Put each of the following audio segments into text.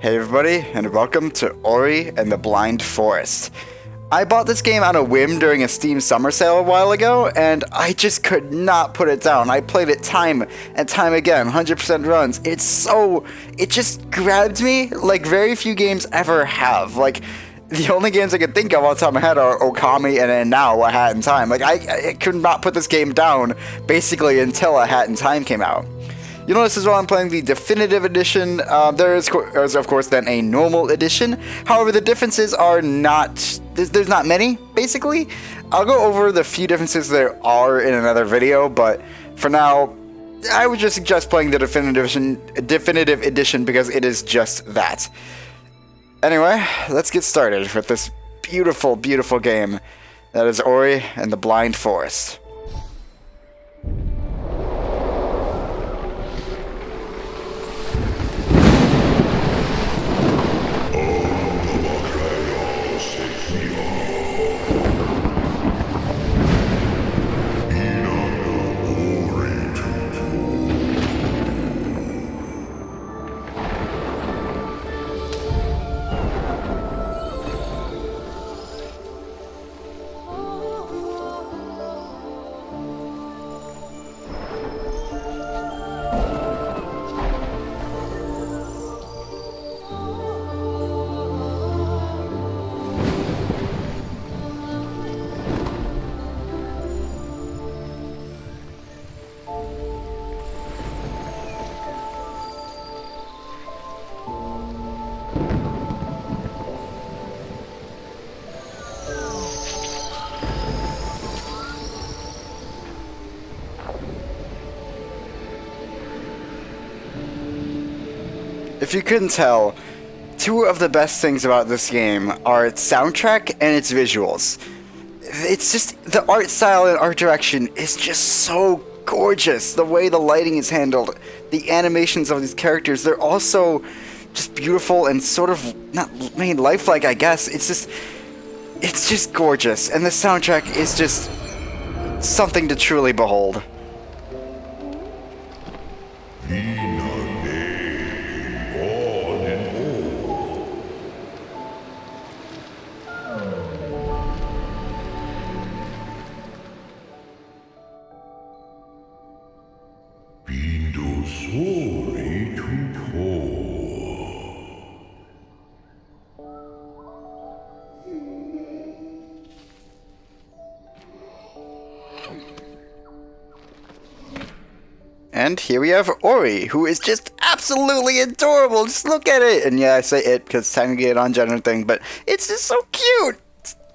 Hey everybody, and welcome to Ori and the Blind Forest. I bought this game on a whim during a Steam summer sale a while ago, and I just could not put it down. I played it time and time again, 100% runs. It just grabbed me like very few games ever have. Like, the only games I could think of off the top of my head are Okami and then now A Hat in Time. Like, I could not put this game down, basically, until A Hat in Time came out. You'll notice as well I'm playing the Definitive Edition. There is, of course, then a Normal Edition. However, the differences are not... There's not many, basically. I'll go over the few differences there are in another video, but for now, I would just suggest playing the Definitive Edition because it is just that. Anyway, let's get started with this beautiful, beautiful game that is Ori and the Blind Forest. If you couldn't tell, two of the best things about this game are its soundtrack and its visuals. It's just, the art style and art direction is just so gorgeous. The way the lighting is handled, the animations of these characters, they're also just beautiful and sort of, not made lifelike, I guess. It's just gorgeous. And the soundtrack is just something to truly behold. And here we have Ori, who is just absolutely adorable. Just look at it. And yeah, I say it because technically it's a non-gender thing, but it's just so cute.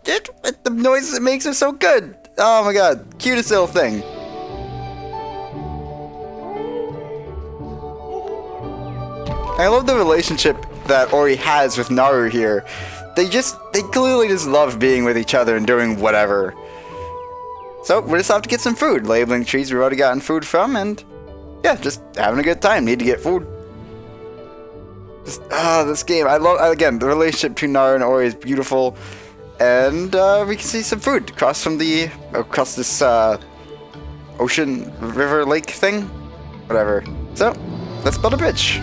The noises it makes are so good. Oh my god, cutest little thing. I love the relationship that Ori has with Naru here. They clearly just love being with each other and doing whatever. So, we just have to get some food. Labeling trees we've already gotten food from, and yeah, just having a good time. Need to get food. Just, this game. I love, again, the relationship between Naru and Ori is beautiful. And, we can see some food across this, ocean, river, lake thing. Whatever. So, let's build a bridge.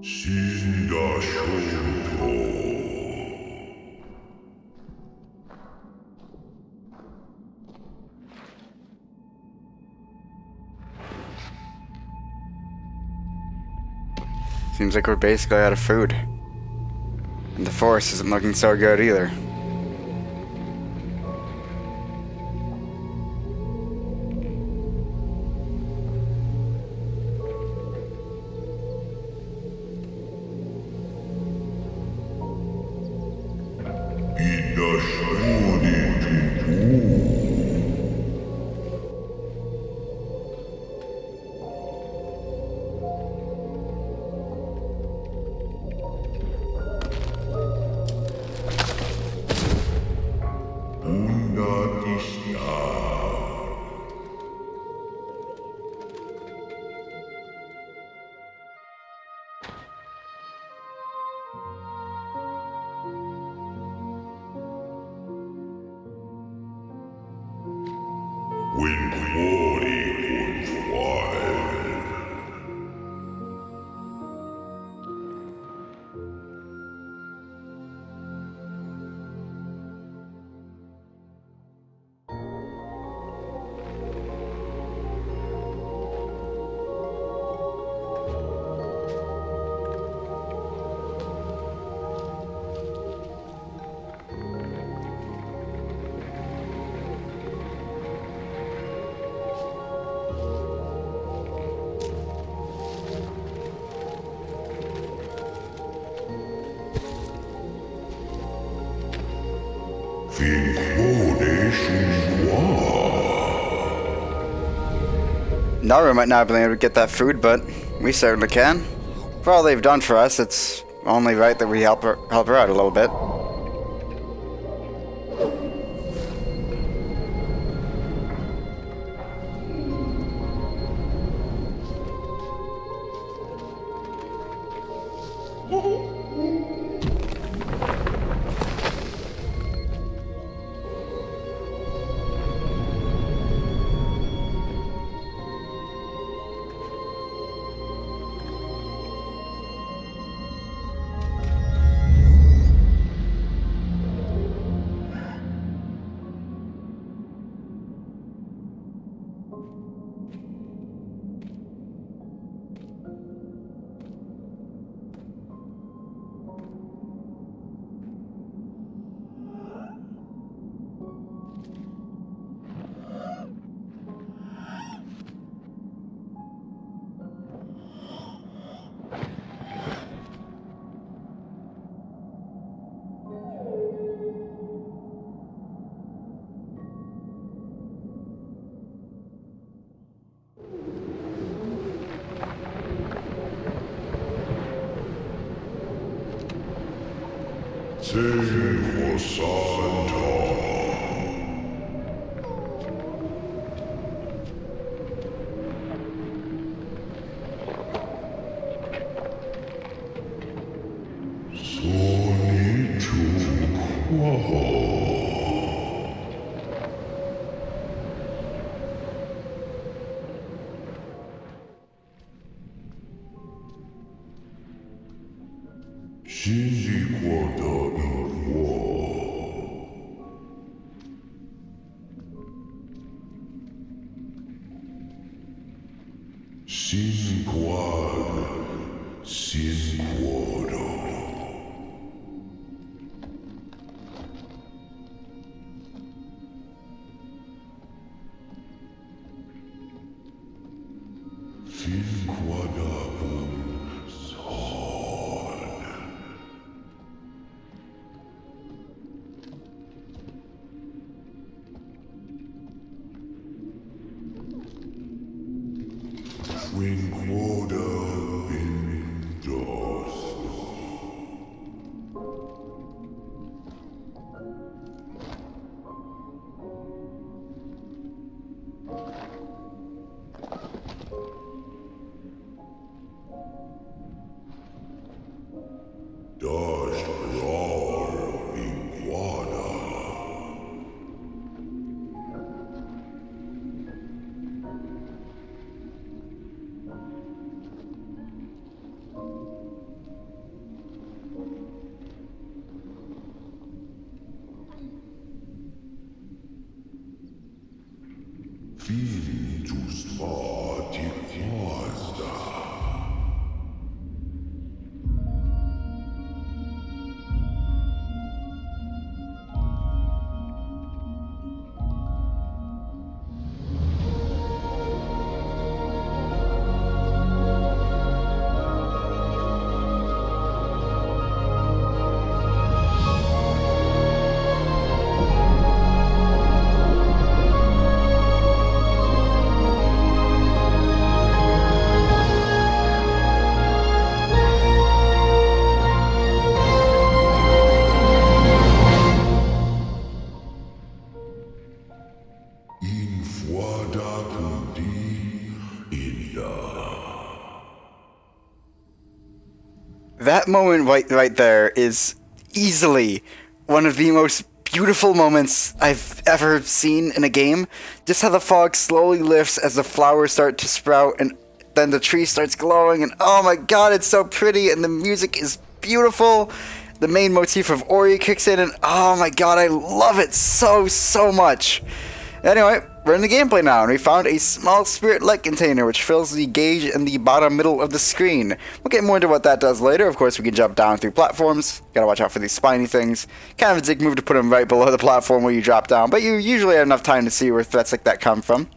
死んだ証拠。Seems like we're basically out of food. And the forest isn't looking so good either. When glory goes wild. Naru might not have been able to get that food, but we certainly can. For all they've done for us, it's only right that we help her out a little bit. Sing for Santa. Sony Chukwa. Shinji Quada in war. Sin Quad, Sin Quado. Sin Quada Sol. Finjus party quasta. That moment right there is easily one of the most beautiful moments I've ever seen in a game. Just how the fog slowly lifts as the flowers start to sprout and then the tree starts glowing, and oh my god, it's so pretty, and the music is beautiful. The main motif of Ori kicks in, and oh my god, I love it so much. Anyway, we're in the gameplay now, and we found a small spirit light container which fills the gauge in the bottom middle of the screen. We'll get more into what that does later. Of course, we can jump down through platforms. Gotta watch out for these spiny things. Kind of a dick move to put them right below the platform where you drop down, but you usually have enough time to see where threats like that come from.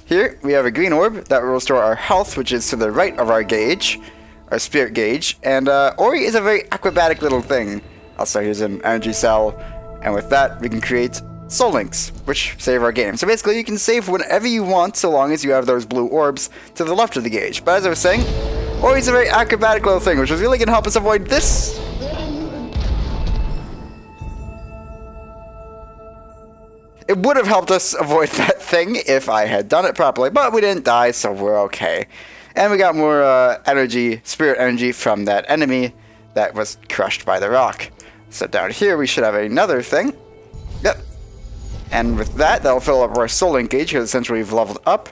Here, we have a green orb that will restore our health, which is to the right of our gauge, our spirit gauge, and Ori is a very acrobatic little thing. Also, here's an energy cell, and with that, we can create soul links, which save our game. So basically, you can save whenever you want, so long as you have those blue orbs to the left of the gauge. But as I was saying, Ori's a very acrobatic little thing, which is really going to help us avoid this. It would have helped us avoid that thing if I had done it properly, but we didn't die, so we're okay. And we got more energy, spirit energy from that enemy that was crushed by the rock. So down here, we should have another thing. Yep. And with that, that'll fill up our soul link gauge, because essentially we've leveled up.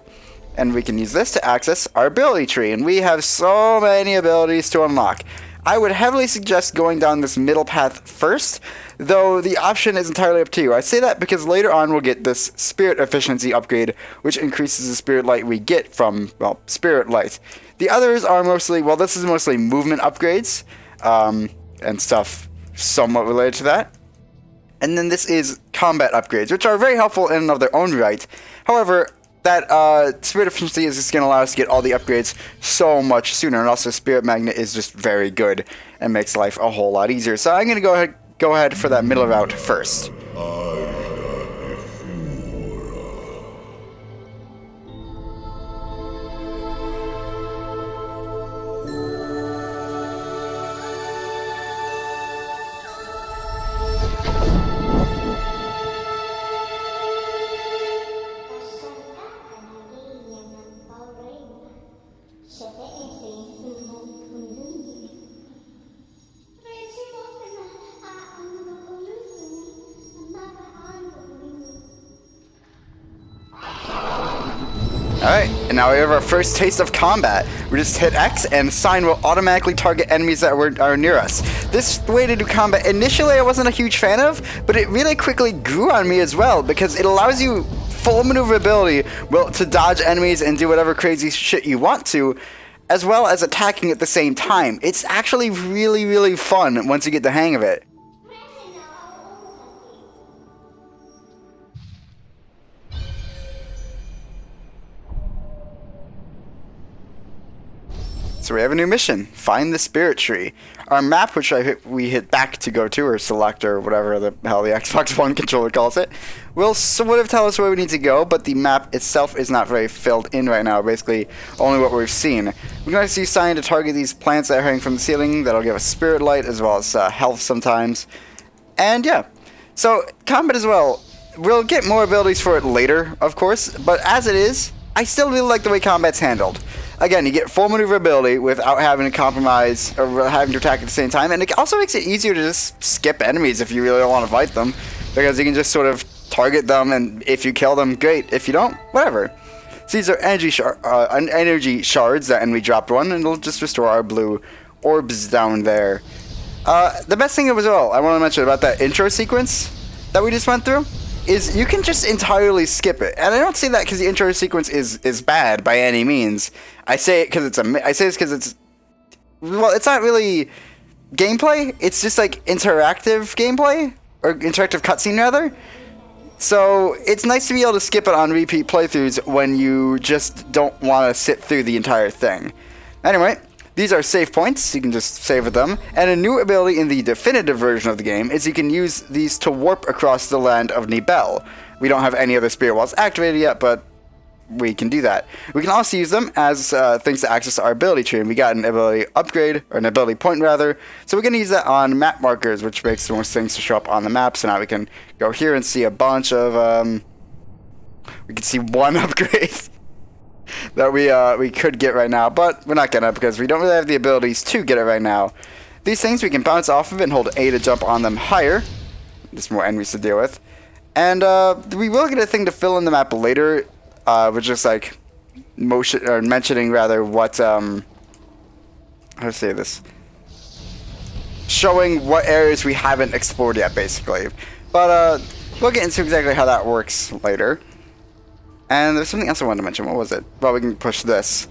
And we can use this to access our ability tree. And we have so many abilities to unlock. I would heavily suggest going down this middle path first, though the option is entirely up to you. I say that because later on we'll get this spirit efficiency upgrade, which increases the spirit light we get from, well, spirit light. The others are mostly, well, this is mostly movement upgrades, and stuff somewhat related to that. And then this is combat upgrades, which are very helpful in and of their own right. However, that spirit efficiency is just going to allow us to get all the upgrades so much sooner. And also, Spirit Magnet is just very good and makes life a whole lot easier. So I'm going to go ahead for that middle route first. Alright, and now we have our first taste of combat. We just hit X and sign will automatically target enemies that are near us. This way to do combat, initially I wasn't a huge fan of, but it really quickly grew on me as well, because it allows you full maneuverability, well, to dodge enemies and do whatever crazy shit you want to, as well as attacking at the same time. It's actually really fun once you get the hang of it. So we have a new mission, find the spirit tree. Our map, which we hit back to go to, or select, or whatever the hell the Xbox One controller calls it, will sort of tell us where we need to go, but the map itself is not very filled in right now, basically only what we've seen. We can also use sign to target these plants that are hanging from the ceiling, that'll give us spirit light, as well as health sometimes. And yeah, so combat as well. We'll get more abilities for it later, of course, but as it is, I still really like the way combat's handled. Again, you get full maneuverability without having to compromise or having to attack at the same time, and it also makes it easier to just skip enemies if you really don't want to fight them, because you can just sort of target them, and if you kill them, great. If you don't, whatever. So these are energy shards that, and we dropped one, and it'll just restore our blue orbs down there. The best thing as well I want to mention about that intro sequence that we just went through, is you can just entirely skip it. And I don't say that because the intro sequence is bad by any means. I say it because it's well, it's not really gameplay. It's just like interactive gameplay, or interactive cutscene rather. So it's nice to be able to skip it on repeat playthroughs when you just don't want to sit through the entire thing. Anyway, these are save points. You can just save with them. And a new ability in the definitive version of the game is you can use these to warp across the land of Nibel. We don't have any other spirit walls activated yet, but we can do that. We can also use them as things to access our ability tree. And we got an ability upgrade, or an ability point rather. So we're going to use that on map markers, which makes most things to show up on the map. So now we can go here and see a bunch of, we can see one upgrade that we could get right now, but we're not gonna because we don't really have the abilities to get it right now. These things we can bounce off of and hold A to jump on them higher. There's more enemies to deal with. And we will get a thing to fill in the map later, which is like mentioning rather what how to say this, showing what areas we haven't explored yet basically. But we'll get into exactly how that works later. And there's something else I wanted to mention. What was it? Well, we can push this.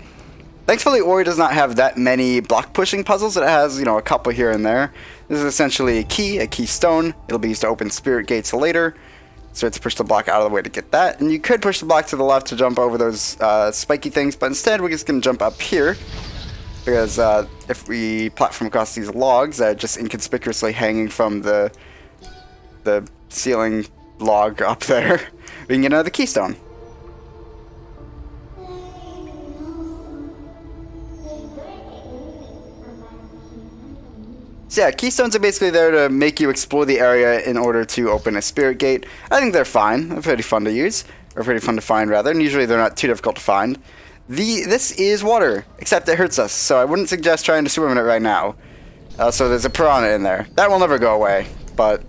Thankfully, Ori does not have that many block pushing puzzles. It has, a couple here and there. This is essentially a keystone. It'll be used to open spirit gates later. So it's to push the block out of the way to get that. And you could push the block to the left to jump over those spiky things, but instead we're just going to jump up here. Because if we platform across these logs that are just inconspicuously hanging from the ceiling log up there, we can get another keystone. So yeah, keystones are basically there to make you explore the area in order to open a spirit gate. I think they're fine. They're pretty fun to use, or pretty fun to find rather, and usually they're not too difficult to find. This is water, except it hurts us, so I wouldn't suggest trying to swim in it right now. So there's a piranha in there. That will never go away, but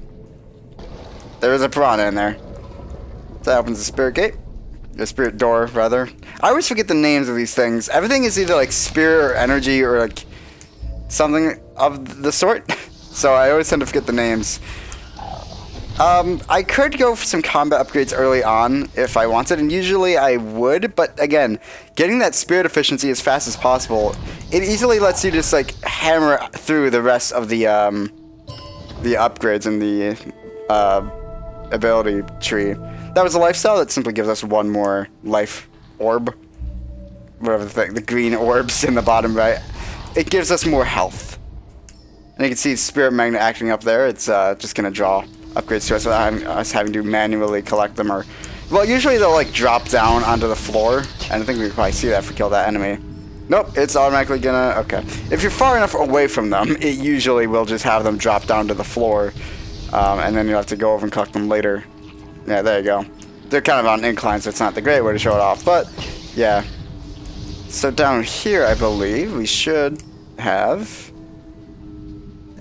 there is a piranha in there. So that opens the spirit gate. The spirit door, rather. I always forget the names of these things. Everything is either like spirit or energy or like something of the sort. So I always tend to forget the names. I could go for some combat upgrades early on if I wanted, and usually I would, but again, getting that spirit efficiency as fast as possible, it easily lets you just like hammer through the rest of the upgrades in the ability tree. That was a lifestyle that simply gives us one more life orb. Whatever the green orbs in the bottom right. It gives us more health. And you can see Spirit Magnet acting up there. It's just going to draw upgrades to us without us having to manually collect them. Or, well, usually they'll like drop down onto the floor. And I think we can probably see that if we kill that enemy. Nope, it's automatically going to... Okay. If you're far enough away from them, it usually will just have them drop down to the floor. And then you'll have to go over and collect them later. Yeah, there you go. They're kind of on an incline, so it's not the great way to show it off. But, yeah. So down here, I believe, we should have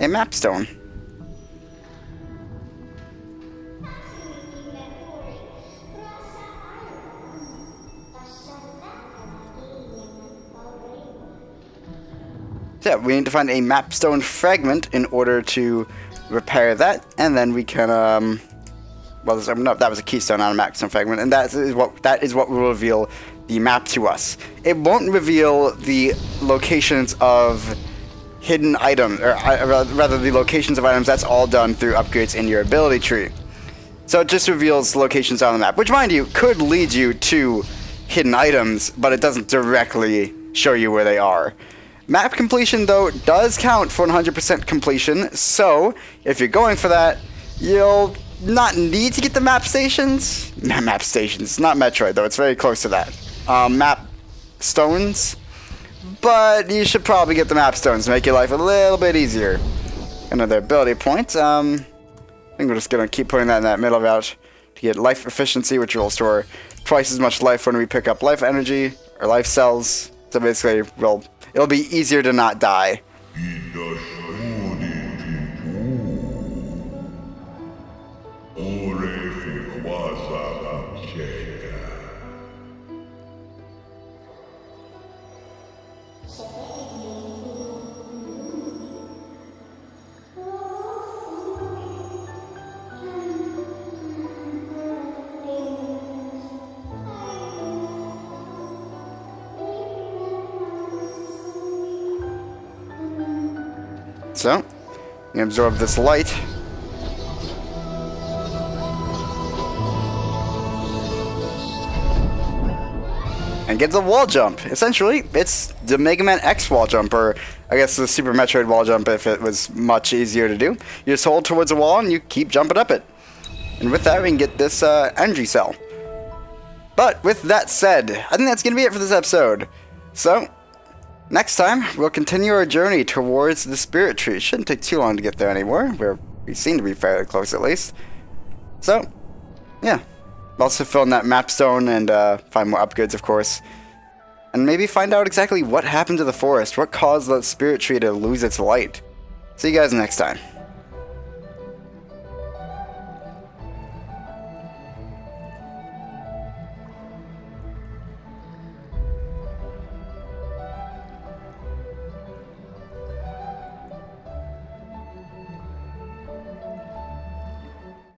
a map stone. So yeah, we need to find a map stone fragment in order to repair that, and then we can, well, no, that was a keystone, not a map stone fragment, and that is what will reveal the map to us. It won't reveal the locations of hidden items, or rather the locations of items. That's all done through upgrades in your ability tree. So it just reveals locations on the map, which, mind you, could lead you to hidden items, but it doesn't directly show you where they are. Map completion, though, does count for 100% completion, so if you're going for that, you'll not need to get the map stations. Map stations, not Metroid, though. It's very close to that. Map stones, but you should probably get the map stones to make your life a little bit easier. Another ability point. I think we're just gonna keep putting that in that middle route to get life efficiency, which will store twice as much life when we pick up life energy or life cells. So basically, it'll be easier to not die. So, you absorb this light. And gets a wall jump. Essentially, it's the Mega Man X wall jump, or I guess the Super Metroid wall jump if it was much easier to do. You just hold towards a wall and you keep jumping up it. And with that, we can get this energy cell. But with that said, I think that's going to be it for this episode. So, next time, we'll continue our journey towards the Spirit Tree. It shouldn't take too long to get there anymore. We seem to be fairly close at least. So, yeah. Also fill in that map stone and find more upgrades, of course. And maybe find out exactly what happened to the forest. What caused the Spirit Tree to lose its light. See you guys next time.